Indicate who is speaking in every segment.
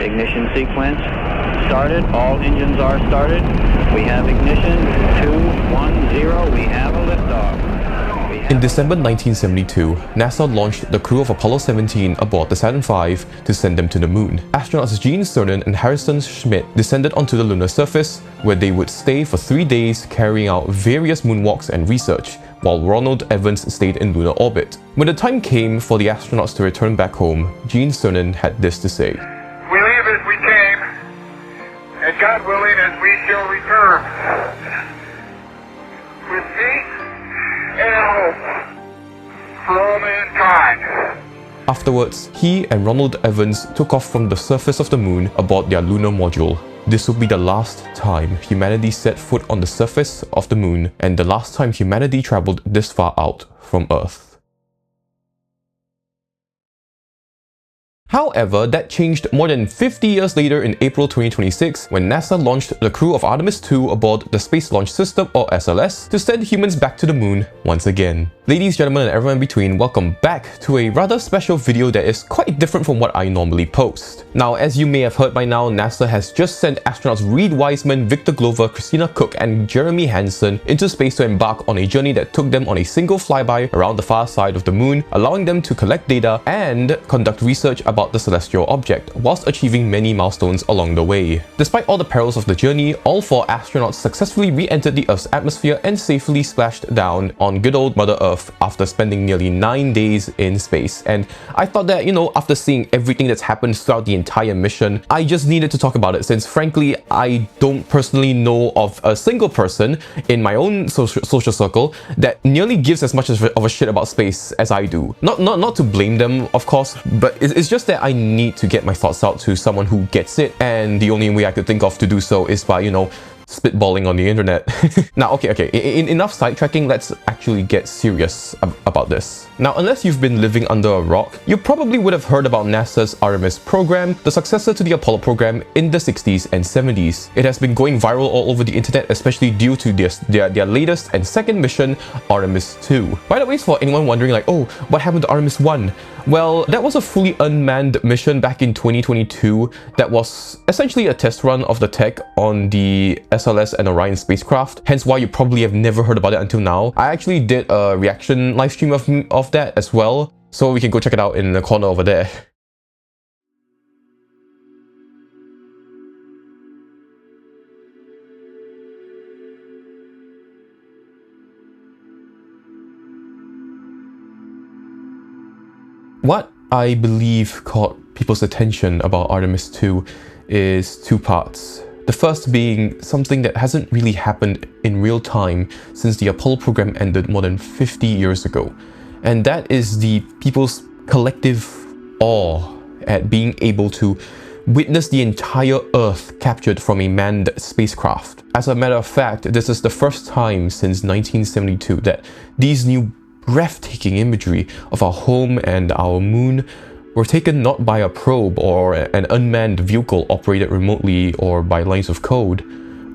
Speaker 1: Ignition sequence started. All engines are started. We have ignition. 2, 1, 0. We have a liftoff.
Speaker 2: In December 1972, NASA launched the crew of Apollo 17 aboard the Saturn V to send them to the moon. Astronauts Gene Cernan and Harrison Schmitt descended onto the lunar surface, where they would stay for 3 days carrying out various moonwalks and research, while Ronald Evans stayed in lunar orbit. When the time came for the astronauts to return back home, Gene Cernan had this to say.
Speaker 3: We leave as we came, and God willing as we shall return, with peace and hope for all mankind.
Speaker 2: Afterwards, he and Ronald Evans took off from the surface of the moon aboard their lunar module. This would be the last time humanity set foot on the surface of the moon, and the last time humanity traveled this far out from Earth. However, that changed more than 50 years later in April 2026 when NASA launched the crew of Artemis II aboard the Space Launch System, or SLS, to send humans back to the moon once again. Ladies, gentlemen, and everyone in between, welcome back to a rather special video that is quite different from what I normally post. Now, as you may have heard by now, NASA has just sent astronauts Reid Wiseman, Victor Glover, Christina Cook, and Jeremy Hansen into space to embark on a journey that took them on a single flyby around the far side of the moon, allowing them to collect data and conduct research about the celestial object, whilst achieving many milestones along the way. Despite all the perils of the journey, all 4 astronauts successfully re-entered the Earth's atmosphere and safely splashed down on good old Mother Earth after spending nearly 9 days in space. And I thought that, after seeing everything that's happened throughout the entire mission, I just needed to talk about it, since frankly, I don't personally know of a single person in my own social circle that nearly gives as much of a shit about space as I do. Not to blame them, of course, but it's just that I need to get my thoughts out to someone who gets it, and the only way I could think of to do so is by, spitballing on the internet. Now, okay, enough sidetracking, let's actually get serious about this. Now, unless you've been living under a rock, you probably would have heard about NASA's Artemis Program, the successor to the Apollo program in the 60s and 70s. It has been going viral all over the internet, especially due to their latest and second mission, Artemis II. By the way, for anyone wondering like, oh, what happened to Artemis I? Well, that was a fully unmanned mission back in 2022 that was essentially a test run of the tech on the SLS and Orion spacecraft, hence why you probably have never heard about it until now. I actually did a reaction live stream of that as well, so we can go check it out in the corner over there. What I believe caught people's attention about Artemis II is 2 parts. The first being something that hasn't really happened in real time since the Apollo program ended more than 50 years ago. And that is the people's collective awe at being able to witness the entire Earth captured from a manned spacecraft. As a matter of fact, this is the first time since 1972 that these new breathtaking imagery of our home and our moon were taken not by a probe or an unmanned vehicle operated remotely or by lines of code,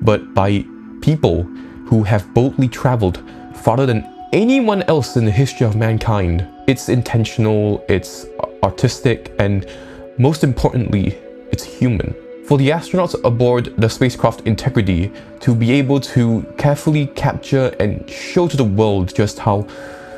Speaker 2: but by people who have boldly traveled farther than anyone else in the history of mankind. It's intentional, it's artistic, and most importantly, it's human. For the astronauts aboard the spacecraft Integrity to be able to carefully capture and show to the world just how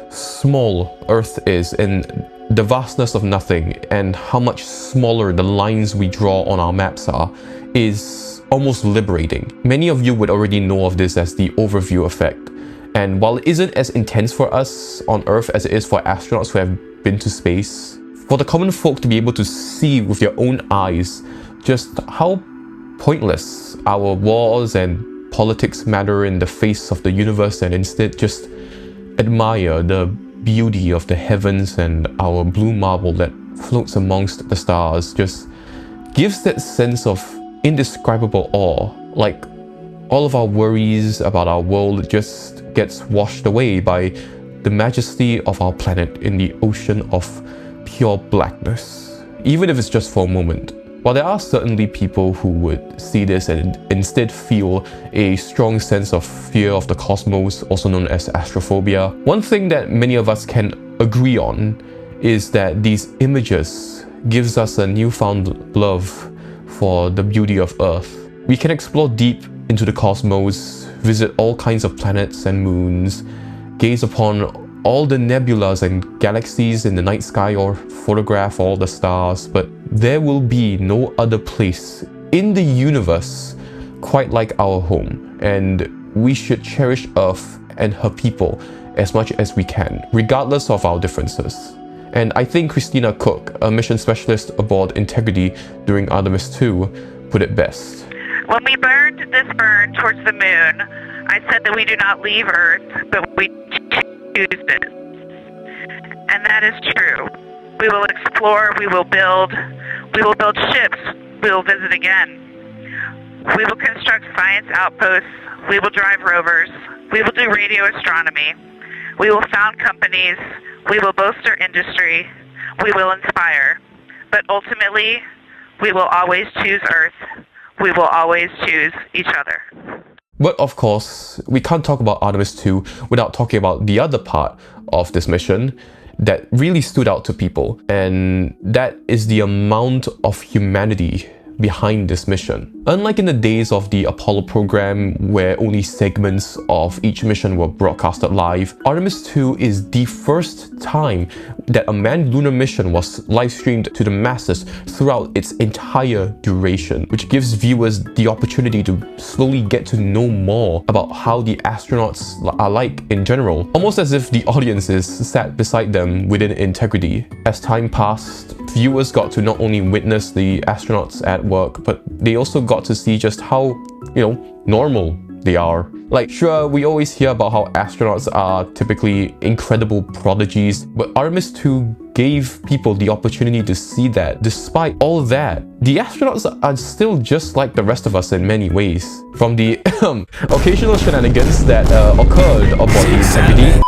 Speaker 2: small Earth is and the vastness of nothing, and how much smaller the lines we draw on our maps are, is almost liberating. Many of you would already know of this as the overview effect, and while it isn't as intense for us on Earth as it is for astronauts who have been to space, for the common folk to be able to see with their own eyes just how pointless our wars and politics matter in the face of the universe, and instead just admire the beauty of the heavens and our blue marble that floats amongst the stars, just gives that sense of indescribable awe. Like all of our worries about our world just gets washed away by the majesty of our planet in the ocean of pure blackness, even if it's just for a moment. While there are certainly people who would see this and instead feel a strong sense of fear of the cosmos, also known as astrophobia, one thing that many of us can agree on is that these images gives us a newfound love for the beauty of Earth. We can explore deep into the cosmos, visit all kinds of planets and moons, gaze upon all the nebulas and galaxies in the night sky, or photograph all the stars, but there will be no other place in the universe quite like our home, and we should cherish Earth and her people as much as we can, regardless of our differences. And I think Christina Cook, a mission specialist aboard Integrity during Artemis II, put it best.
Speaker 4: When we burned this burn towards the moon, I said that we do not leave Earth, but we choose it. And that is true. We will explore, we will build ships, we will visit again. We will construct science outposts, we will drive rovers, we will do radio astronomy, we will found companies, we will bolster industry, we will inspire. But ultimately, we will always choose Earth. We will always choose each other.
Speaker 2: But of course, we can't talk about Artemis II without talking about the other part of this mission that really stood out to people, and that is the amount of humanity behind this mission. Unlike in the days of the Apollo program, where only segments of each mission were broadcasted live, Artemis II is the first time that a manned lunar mission was live-streamed to the masses throughout its entire duration, which gives viewers the opportunity to slowly get to know more about how the astronauts are like in general, almost as if the audiences sat beside them within Integrity. As time passed, viewers got to not only witness the astronauts at work, but they also got to see just how, normal they are. Like, sure, we always hear about how astronauts are typically incredible prodigies, but Artemis II gave people the opportunity to see that despite all that, the astronauts are still just like the rest of us in many ways. From the occasional shenanigans that occurred aboard the Integrity,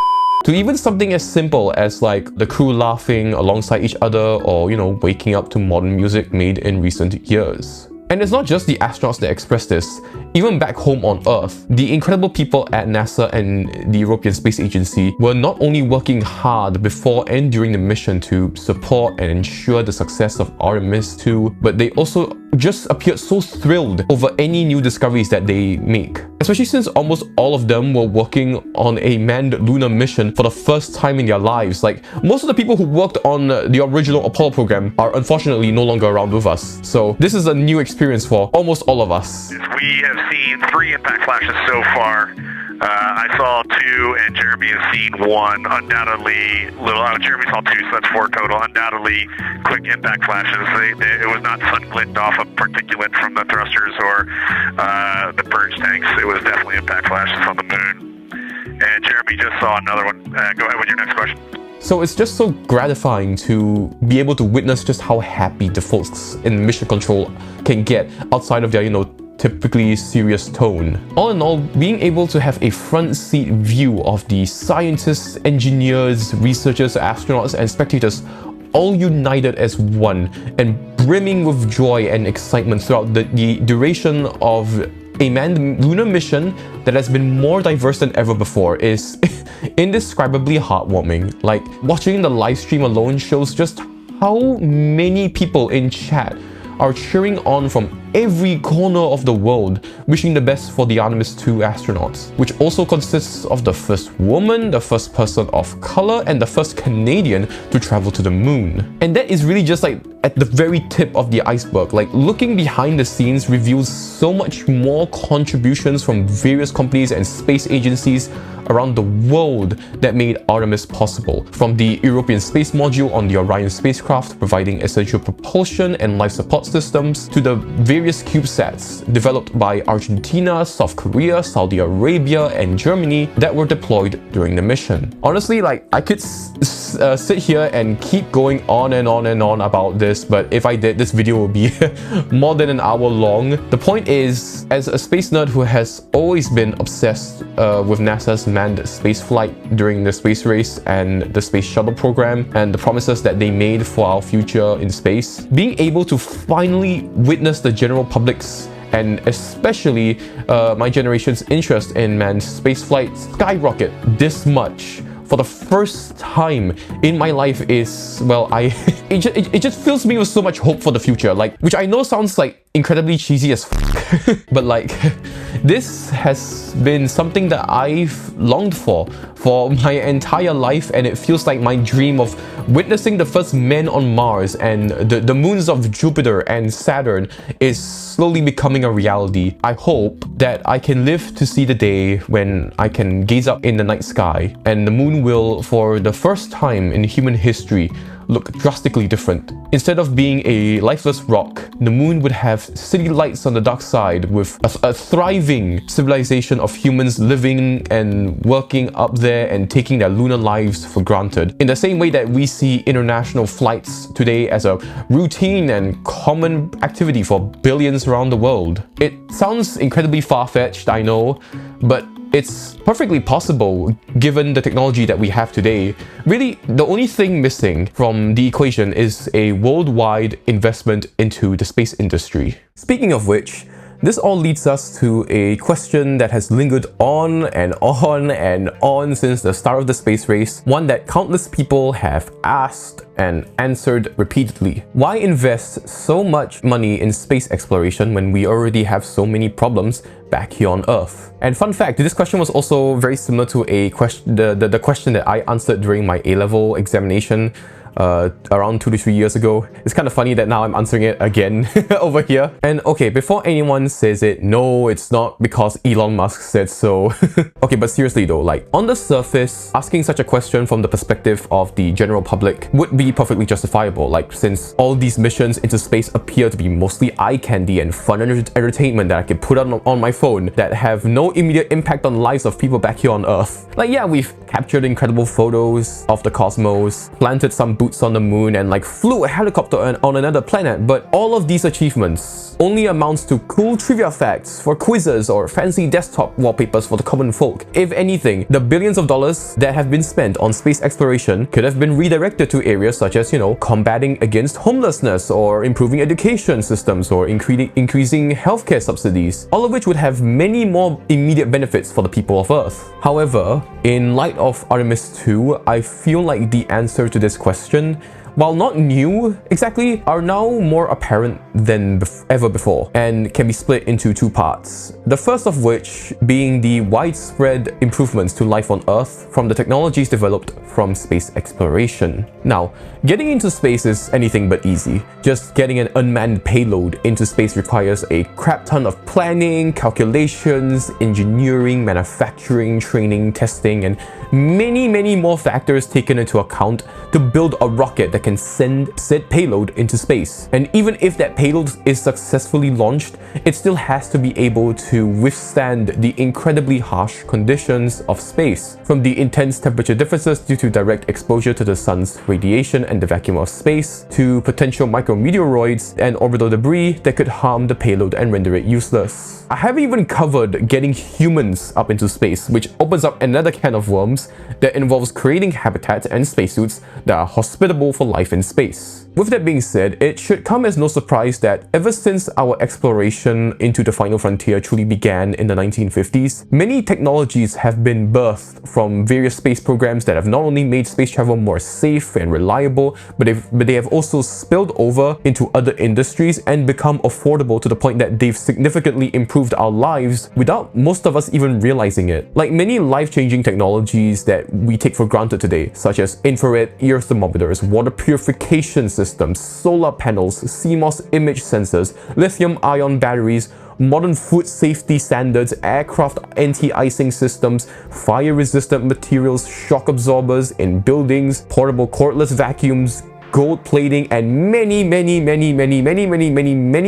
Speaker 2: to even something as simple as like the crew laughing alongside each other, or waking up to modern music made in recent years. And it's not just the astronauts that express this. Even back home on Earth, the incredible people at NASA and the European Space Agency were not only working hard before and during the mission to support and ensure the success of Artemis II, but they also just appeared so thrilled over any new discoveries that they make. Especially since almost all of them were working on a manned lunar mission for the first time in their lives. Like, most of the people who worked on the original Apollo program are unfortunately no longer around with us. So this is a new experience for almost all of us.
Speaker 3: We have seen 3 impact flashes so far. I saw 2 and Jeremy has seen 1. Undoubtedly, Jeremy saw 2, so that's 4 total. Undoubtedly, quick impact flashes. It was not sun glitted off of particulate from the thrusters or the purge tanks. It was definitely impact flashes on the moon. And Jeremy just saw another one. Go ahead with your next question.
Speaker 2: So it's just so gratifying to be able to witness just how happy the folks in mission control can get outside of their, typically serious tone. All in all, being able to have a front seat view of the scientists, engineers, researchers, astronauts, and spectators all united as one and brimming with joy and excitement throughout the duration of a manned lunar mission that has been more diverse than ever before is indescribably heartwarming. Like, watching the live stream alone shows just how many people in chat are cheering on from every corner of the world, wishing the best for the Artemis II astronauts, which also consists of the first woman, the first person of color, and the first Canadian to travel to the moon. And that is really just like at the very tip of the iceberg. Like, looking behind the scenes reveals so much more contributions from various companies and space agencies around the world that made Artemis possible. From the European space module on the Orion spacecraft providing essential propulsion and life support systems, to the various CubeSats developed by Argentina, South Korea, Saudi Arabia, and Germany that were deployed during the mission. Honestly, like, I could sit here and keep going on and on and on about this, but if I did, this video would be more than an hour long. The point is, as a space nerd who has always been obsessed with NASA's manned spaceflight during the space race and the space shuttle program and the promises that they made for our future in space, being able to finally witness the general public's and especially my generation's interest in manned spaceflight skyrocket this much for the first time in my life is, well, it just fills me with so much hope for the future, like, which I know sounds like incredibly cheesy as f but like, this has been something that I've longed for my entire life, and it feels like my dream of witnessing the first men on Mars and the moons of Jupiter and Saturn is slowly becoming a reality. I hope that I can live to see the day when I can gaze up in the night sky and the moon will, for the first time in human history, look drastically different. Instead of being a lifeless rock, the moon would have city lights on the dark side with a thriving civilization of humans living and working up there and taking their lunar lives for granted. In the same way that we see international flights today as a routine and common activity for billions around the world. It sounds incredibly far-fetched, I know, but it's perfectly possible given the technology that we have today. Really, the only thing missing from the equation is a worldwide investment into the space industry. Speaking of which, this all leads us to a question that has lingered on and on and on since the start of the space race, one that countless people have asked and answered repeatedly. Why invest so much money in space exploration when we already have so many problems back here on Earth? And fun fact, this question was also very similar to a question, the question that I answered during my A-level examination around 2 to 3 years ago. It's kind of funny that now I'm answering it again over here. And okay, before anyone says it, no, it's not because Elon Musk said so. Okay, but seriously though, like, on the surface, asking such a question from the perspective of the general public would be perfectly justifiable, like, since all these missions into space appear to be mostly eye candy and fun entertainment that I could put on my phone that have no immediate impact on lives of people back here on Earth. Like, yeah, we've captured incredible photos of the cosmos, planted some boots on the moon, and like flew a helicopter on another planet, but all of these achievements only amounts to cool trivia facts for quizzes or fancy desktop wallpapers for the common folk. If anything, the billions of dollars that have been spent on space exploration could have been redirected to areas such as, you know, combating against homelessness or improving education systems or increasing healthcare subsidies, all of which would have many more immediate benefits for the people of Earth. However, in light of Artemis II, I feel like the answer to this question, while not new exactly, are now more apparent than ever before and can be split into two parts. The first of which being the widespread improvements to life on Earth from the technologies developed from space exploration. Now, getting into space is anything but easy. Just getting an unmanned payload into space requires a crap ton of planning, calculations, engineering, manufacturing, training, testing, and many more factors taken into account to build a rocket that can send said payload into space. And even if that payload is successfully launched, it still has to be able to withstand the incredibly harsh conditions of space, from the intense temperature differences due to direct exposure to the sun's radiation and the vacuum of space, to potential micrometeoroids and orbital debris that could harm the payload and render it useless. I haven't even covered getting humans up into space, which opens up another can of worms that involves creating habitats and spacesuits that are hospitable for life in space. With that being said, it should come as no surprise that ever since our exploration into the final frontier truly began in the 1950s, many technologies have been birthed from various space programs that have not only made space travel more safe and reliable, but they have also spilled over into other industries and become affordable to the point that they've significantly improved our lives without most of us even realizing it. Like many life-changing technologies that we take for granted today, such as infrared ear thermometers, water purification systems, solar panels, CMOS image sensors, lithium-ion batteries, modern food safety standards, aircraft anti-icing systems, fire-resistant materials, shock absorbers in buildings, portable cordless vacuums, gold plating, and many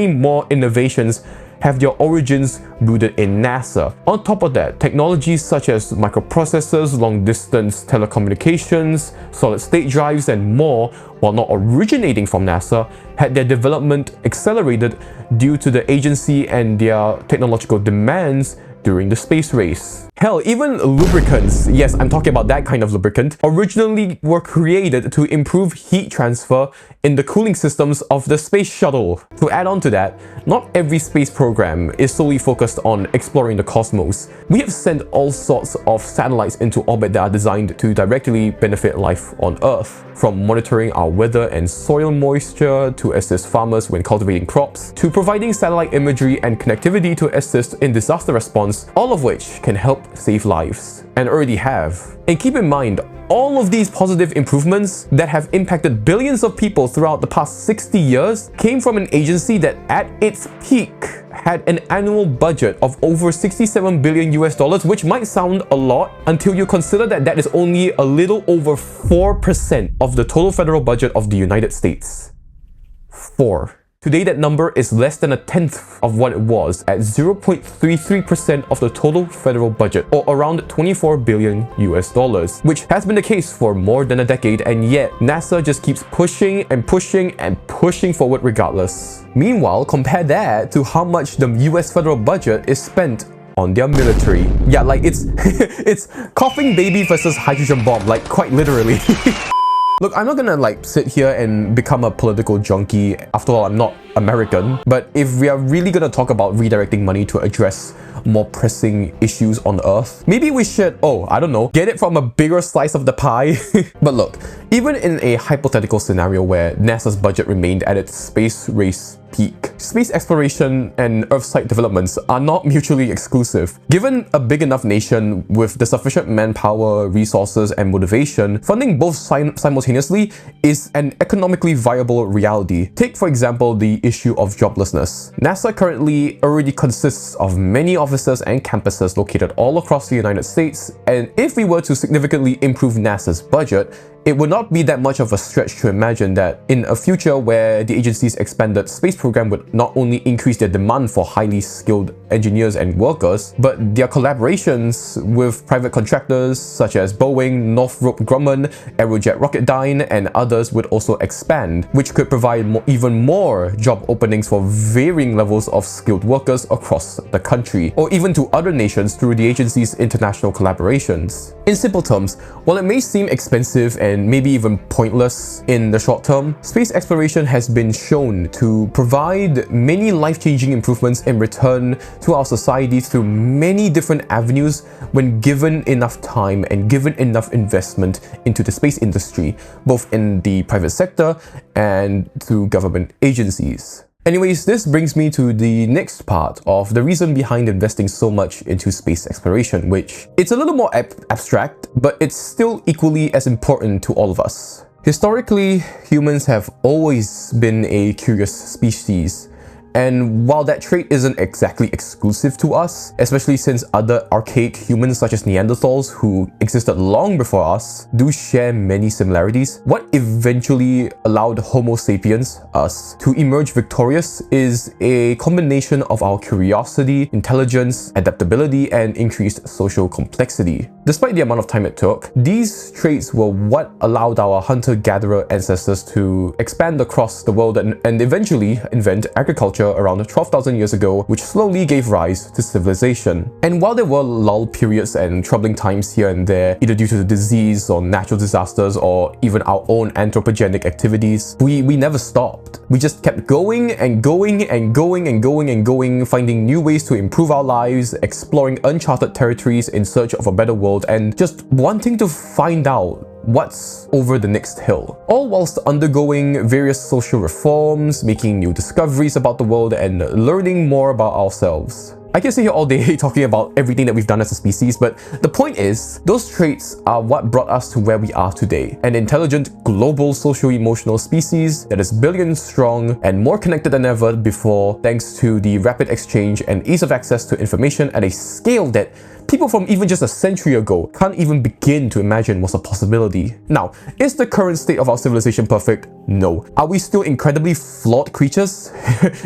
Speaker 2: more innovations have their origins rooted in NASA. On top of that, technologies such as microprocessors, long-distance telecommunications, solid-state drives, and more, while not originating from NASA, had their development accelerated due to the agency and their technological demands during the space race. Hell, even lubricants, yes, I'm talking about that kind of lubricant, originally were created to improve heat transfer in the cooling systems of the space shuttle. To add on to that, not every space program is solely focused on exploring the cosmos. We have sent all sorts of satellites into orbit that are designed to directly benefit life on Earth. From monitoring our weather and soil moisture to assist farmers when cultivating crops, to providing satellite imagery and connectivity to assist in disaster response, all of which can help save lives, and already have. And keep in mind, all of these positive improvements that have impacted billions of people throughout the past 60 years came from an agency that at its peak had an annual budget of over $67 billion US, which might sound a lot until you consider that that is only a little over 4% of the total federal budget of the United States. 4. Today that number is less than a tenth of what it was at 0.33% of the total federal budget, or around $24 billion US, which has been the case for more than a decade, and yet NASA just keeps pushing and pushing and pushing forward regardless. Meanwhile, compare that to how much the US federal budget is spent on their military. Yeah, like it's it's coughing baby versus hydrogen bomb, like quite literally. Look, I'm not gonna like sit here and become a political junkie. After all, I'm not American. But if we are really gonna talk about redirecting money to address more pressing issues on Earth, maybe we should, I don't know, get it from a bigger slice of the pie. But look, even in a hypothetical scenario where NASA's budget remained at its space race peak, space exploration and Earthside developments are not mutually exclusive. Given a big enough nation with the sufficient manpower, resources, and motivation, funding both simultaneously is an economically viable reality. Take, for example, the issue of joblessness. NASA currently already consists of many offices and campuses located all across the United States, and if we were to significantly improve NASA's budget, it would not be that much of a stretch to imagine that in a future where the agency's expanded space program would not only increase their demand for highly skilled engineers and workers, but their collaborations with private contractors such as Boeing, Northrop Grumman, Aerojet Rocketdyne, and others would also expand, which could provide even more job openings for varying levels of skilled workers across the country, or even to other nations through the agency's international collaborations. In simple terms, while it may seem expensive and maybe even pointless in the short term, space exploration has been shown to provide many life-changing improvements in return to our society through many different avenues when given enough time and given enough investment into the space industry, both in the private sector and through government agencies. Anyways, this brings me to the next part of the reason behind investing so much into space exploration, which it's a little more abstract, but it's still equally as important to all of us. Historically, humans have always been a curious species. And while that trait isn't exactly exclusive to us, especially since other archaic humans such as Neanderthals who existed long before us do share many similarities, what eventually allowed Homo sapiens, us, to emerge victorious is a combination of our curiosity, intelligence, adaptability, and increased social complexity. Despite the amount of time it took, these traits were what allowed our hunter-gatherer ancestors to expand across the world and eventually invent agriculture around 12,000 years ago, which slowly gave rise to civilization. And while there were lull periods and troubling times here and there, either due to the disease or natural disasters or even our own anthropogenic activities, we never stopped. We just kept going and going and going and going and going, finding new ways to improve our lives, exploring uncharted territories in search of a better world, and just wanting to find out what's over the next hill. All whilst undergoing various social reforms, making new discoveries about the world, and learning more about ourselves. I can sit here all day talking about everything that we've done as a species, but the point is, those traits are what brought us to where we are today. An intelligent, global, socio-emotional species that is billions strong and more connected than ever before, thanks to the rapid exchange and ease of access to information at a scale that people from even just a century ago can't even begin to imagine was a possibility. Now, is the current state of our civilization perfect? No. Are we still incredibly flawed creatures?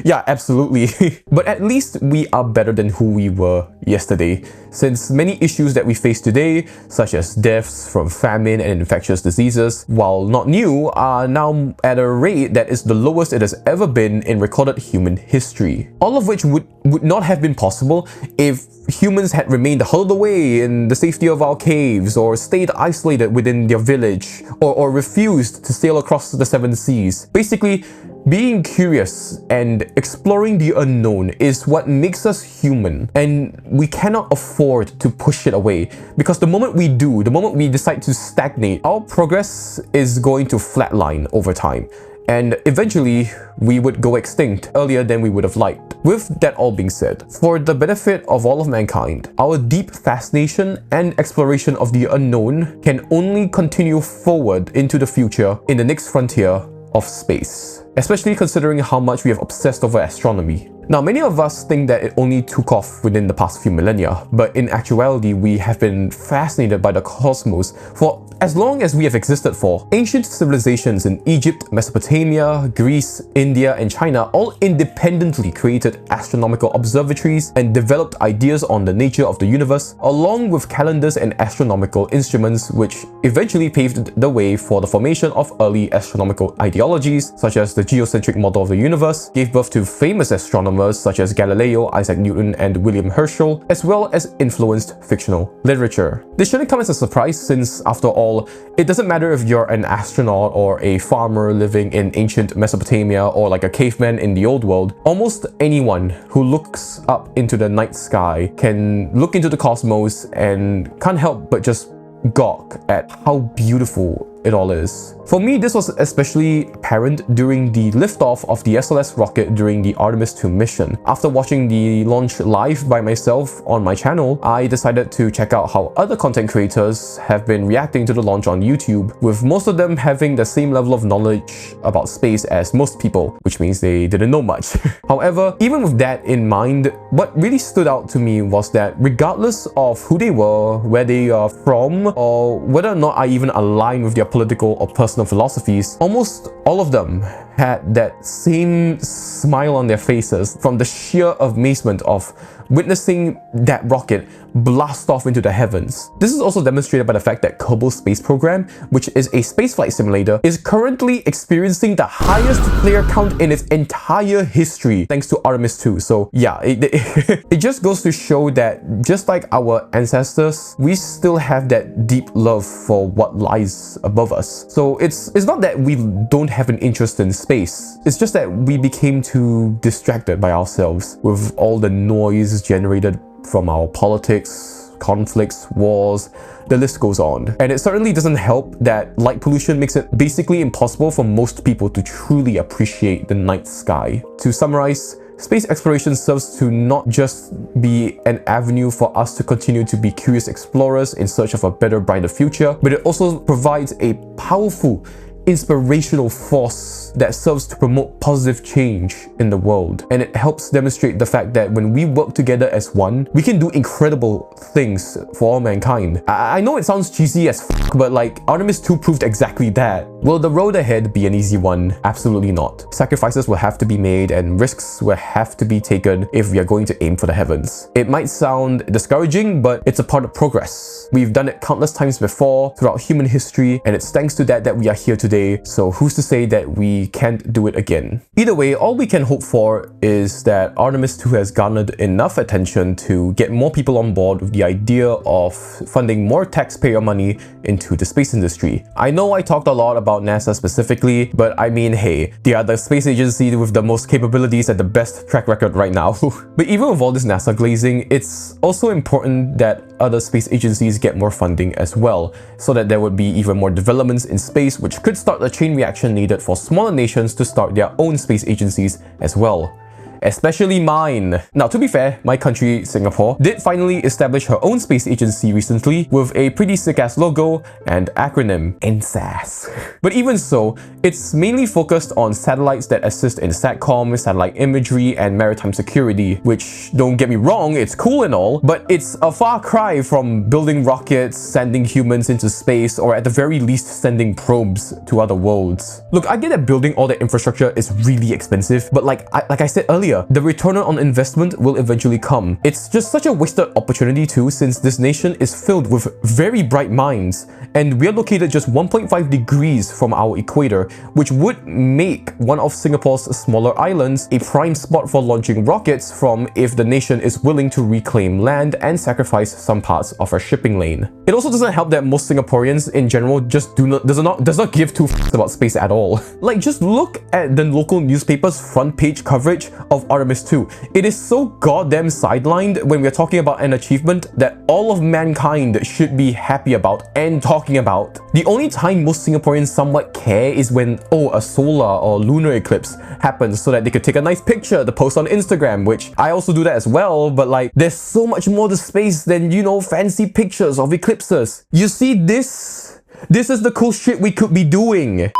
Speaker 2: Yeah, absolutely. But at least we are better than who we were yesterday, since many issues that we face today, such as deaths from famine and infectious diseases, while not new, are now at a rate that is the lowest it has ever been in recorded human history. All of which would not have been possible if humans had remained huddled away in the safety of our caves, or stayed isolated within their village, or refused to sail across the seven seas. Basically, being curious and exploring the unknown is what makes us human, and we cannot afford to push it away, because the moment we do, the moment we decide to stagnate, our progress is going to flatline over time. And eventually, we would go extinct earlier than we would have liked. With that all being said, for the benefit of all of mankind, our deep fascination and exploration of the unknown can only continue forward into the future in the next frontier of space, especially considering how much we have obsessed over astronomy. Now, many of us think that it only took off within the past few millennia, but in actuality, we have been fascinated by the cosmos for as long as we have existed for. Ancient civilizations in Egypt, Mesopotamia, Greece, India, and China all independently created astronomical observatories and developed ideas on the nature of the universe, along with calendars and astronomical instruments, which eventually paved the way for the formation of early astronomical ideologies, such as the geocentric model of the universe, gave birth to famous astronomers such as Galileo, Isaac Newton, and William Herschel, as well as influenced fictional literature. This shouldn't come as a surprise, since after all, it doesn't matter if you're an astronaut or a farmer living in ancient Mesopotamia or like a caveman in the old world. Almost anyone who looks up into the night sky can look into the cosmos and can't help but just gawk at how beautiful it all is. For me, this was especially apparent during the liftoff of the SLS rocket during the Artemis II mission. After watching the launch live by myself on my channel, I decided to check out how other content creators have been reacting to the launch on YouTube, with most of them having the same level of knowledge about space as most people, which means they didn't know much. However, even with that in mind, what really stood out to me was that regardless of who they were, where they are from, or whether or not I even align with their political or personal philosophies, almost all of them had that same smile on their faces from the sheer amazement of witnessing that rocket blast off into the heavens. This is also demonstrated by the fact that Kerbal Space Program, which is a spaceflight simulator, is currently experiencing the highest player count in its entire history thanks to Artemis II. So yeah, it just goes to show that just like our ancestors, we still have that deep love for what lies above us. So it's not that we don't have an interest in space, it's just that we became too distracted by ourselves with all the noise generated from our politics, conflicts, wars, the list goes on. And it certainly doesn't help that light pollution makes it basically impossible for most people to truly appreciate the night sky. To summarize, space exploration serves to not just be an avenue for us to continue to be curious explorers in search of a better, brighter future, but it also provides a powerful inspirational force that serves to promote positive change in the world. And it helps demonstrate the fact that when we work together as one, we can do incredible things for all mankind. I know it sounds cheesy as f, but like Artemis II proved exactly that. Will the road ahead be an easy one? Absolutely not. Sacrifices will have to be made and risks will have to be taken if we are going to aim for the heavens. It might sound discouraging, but it's a part of progress. We've done it countless times before throughout human history, and it's thanks to that we are here today. So who's to say that we can't do it again? Either way, all we can hope for is that Artemis II has garnered enough attention to get more people on board with the idea of funding more taxpayer money into the space industry. I know I talked a lot about NASA specifically, but I mean, hey, they are the space agency with the most capabilities and the best track record right now. But even with all this NASA glazing, it's also important that other space agencies get more funding as well, so that there would be even more developments in space, which could start the chain reaction needed for smaller nations to start their own space agencies as well. Especially mine. Now, to be fair, my country, Singapore, did finally establish her own space agency recently with a pretty sick-ass logo and acronym, NSAS. But even so, it's mainly focused on satellites that assist in SATCOM, satellite imagery, and maritime security, which, don't get me wrong, it's cool and all, but it's a far cry from building rockets, sending humans into space, or at the very least sending probes to other worlds. Look, I get that building all that infrastructure is really expensive, but like I said earlier, clear. The return on investment will eventually come. It's just such a wasted opportunity too, since this nation is filled with very bright minds, and we are located just 1.5 degrees from our equator, which would make one of Singapore's smaller islands a prime spot for launching rockets from if the nation is willing to reclaim land and sacrifice some parts of our shipping lane. It also doesn't help that most Singaporeans in general just does not give two f***s about space at all. Like, just look at the local newspaper's front page coverage of Artemis II. It is so goddamn sidelined when we're talking about an achievement that all of mankind should be happy about and talking about. The only time most Singaporeans somewhat care is when, oh, a solar or lunar eclipse happens so that they could take a nice picture to post on Instagram, which I also do that as well, but like, there's so much more to space than, you know, fancy pictures of eclipses. You see, this is the cool shit we could be doing.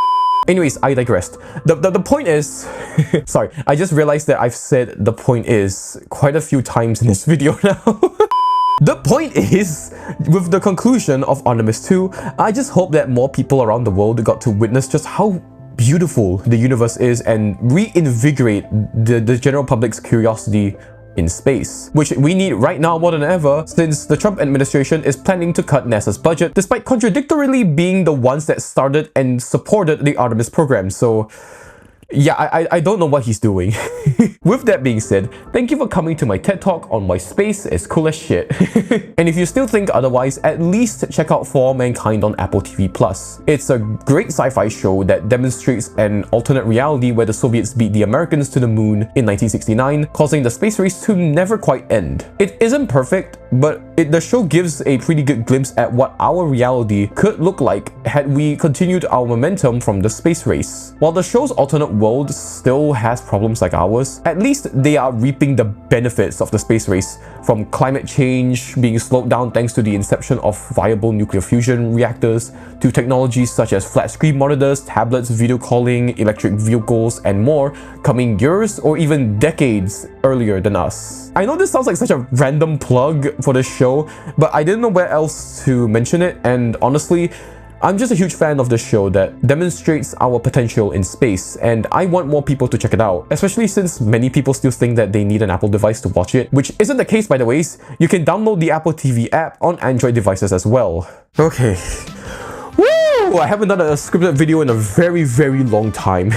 Speaker 2: Anyways, I digressed. The point is... sorry, I just realized that I've said the point is quite a few times in this video now. The point is, with the conclusion of Artemis II, I just hope that more people around the world got to witness just how beautiful the universe is and reinvigorate the general public's curiosity in space, which we need right now more than ever, since the Trump administration is planning to cut NASA's budget, despite contradictorily being the ones that started and supported the Artemis program. So yeah, I don't know what he's doing. With that being said, thank you for coming to my TED Talk on why space is cool as shit. And if you still think otherwise, at least check out For All Mankind on Apple TV+. It's a great sci-fi show that demonstrates an alternate reality where the Soviets beat the Americans to the moon in 1969, causing the space race to never quite end. It isn't perfect, but the show gives a pretty good glimpse at what our reality could look like had we continued our momentum from the space race. While the show's alternate world still has problems like ours, at least they are reaping the benefits of the space race, from climate change being slowed down thanks to the inception of viable nuclear fusion reactors, to technologies such as flat screen monitors, tablets, video calling, electric vehicles, and more coming years or even decades earlier than us. I know this sounds like such a random plug for this show, but I didn't know where else to mention it, and honestly, I'm just a huge fan of this show that demonstrates our potential in space, and I want more people to check it out, especially since many people still think that they need an Apple device to watch it, which isn't the case by the way. You can download the Apple TV app on Android devices as well. Okay. Woo! I haven't done a scripted video in a very long time.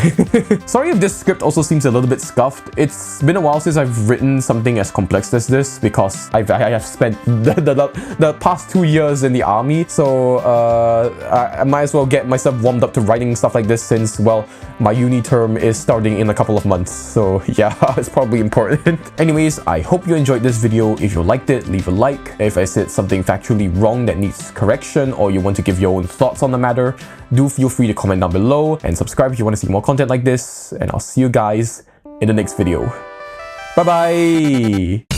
Speaker 2: Sorry if this script also seems a little bit scuffed. It's been a while since I've written something as complex as this because I have spent the past 2 years in the army, so I might as well get myself warmed up to writing stuff like this since, well, my uni term is starting in a couple of months, so yeah, it's probably important. Anyways, I hope you enjoyed this video. If you liked it, leave a like. If I said something factually wrong that needs correction, or you want to give your own thoughts on the matter, do feel free to comment down below and subscribe if you want to see more content like this, and I'll see you guys in the next video. Bye bye!